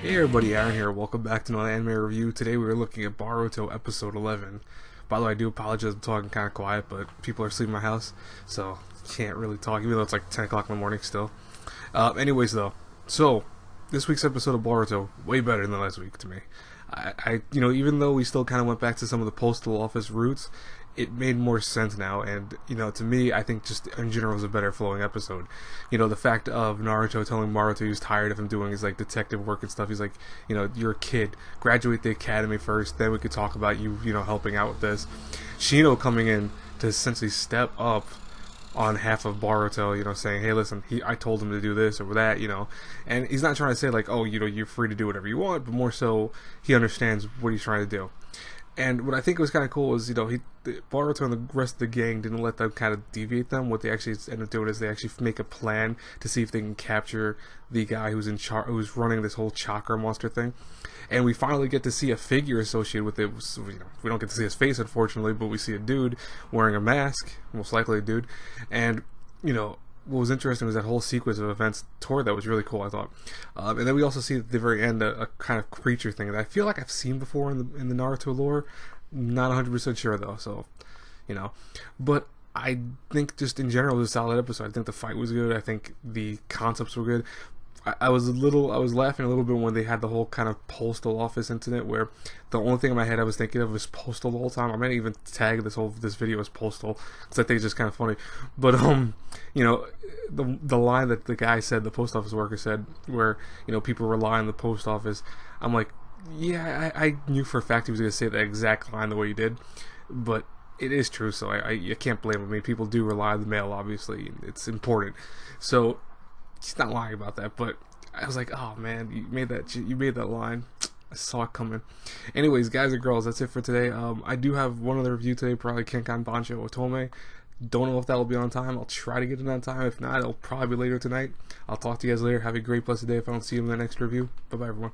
Hey everybody, Aaron here. Welcome back to another anime review. Today we are looking at Boruto episode 11. By the way, I do apologize, I'm talking kind of quiet, but people are asleep in my house, so can't really talk, even though it's like 10 o'clock in the morning still. Anyways though, so this week's episode of Boruto, way better than last week to me. Even though we still kind of went back to some of the postal office roots, it made more sense now, and to me, I think just in general it was a better flowing episode. The fact of Naruto telling Boruto he's tired of him doing his like detective work and stuff. He's like, you're a kid, graduate the academy first, then we could talk about you helping out with this. Shino coming in to essentially step up on half of Boruto, saying, hey, listen, I told him to do this or that, and he's not trying to say like, oh, you're free to do whatever you want, but more so he understands what he's trying to do. And what I think was kind of cool was, Boruto and the rest of the gang didn't let them kind of deviate them. What they actually end up doing is they actually make a plan to see if they can capture the guy who's who's running this whole chakra monster thing. And we finally get to see a figure associated with it. So, we don't get to see his face, unfortunately, but we see a dude wearing a mask, most likely a dude. And, what was interesting was that whole sequence of events toward that was really cool, I thought. And then we also see at the very end a kind of creature thing that I feel like I've seen before in the Naruto lore. Not 100% sure though, so But I think just in general it was a solid episode. I think the fight was good. I think the concepts were good. I was laughing a little bit when they had the whole kind of postal office incident where the only thing in my head I was thinking of was Postal the whole time. I might even tag this video as Postal because I think it's just kind of funny. But the line that the guy said, the post office worker said, where people rely on the post office. I'm like, yeah, I knew for a fact he was going to say that exact line the way he did, but it is true. So I can't blame him. I mean, people do rely on the mail. Obviously, it's important. So. He's not lying about that, but I was like, oh man, you made that line. I saw it coming. Anyways, guys and girls, that's it for today. I do have one other review today, probably Kenkan Bancho Otome. Don't know if that will be on time. I'll try to get it on time. If not, it'll probably be later tonight. I'll talk to you guys later. Have a great blessed day if I don't see you in the next review. Bye bye everyone.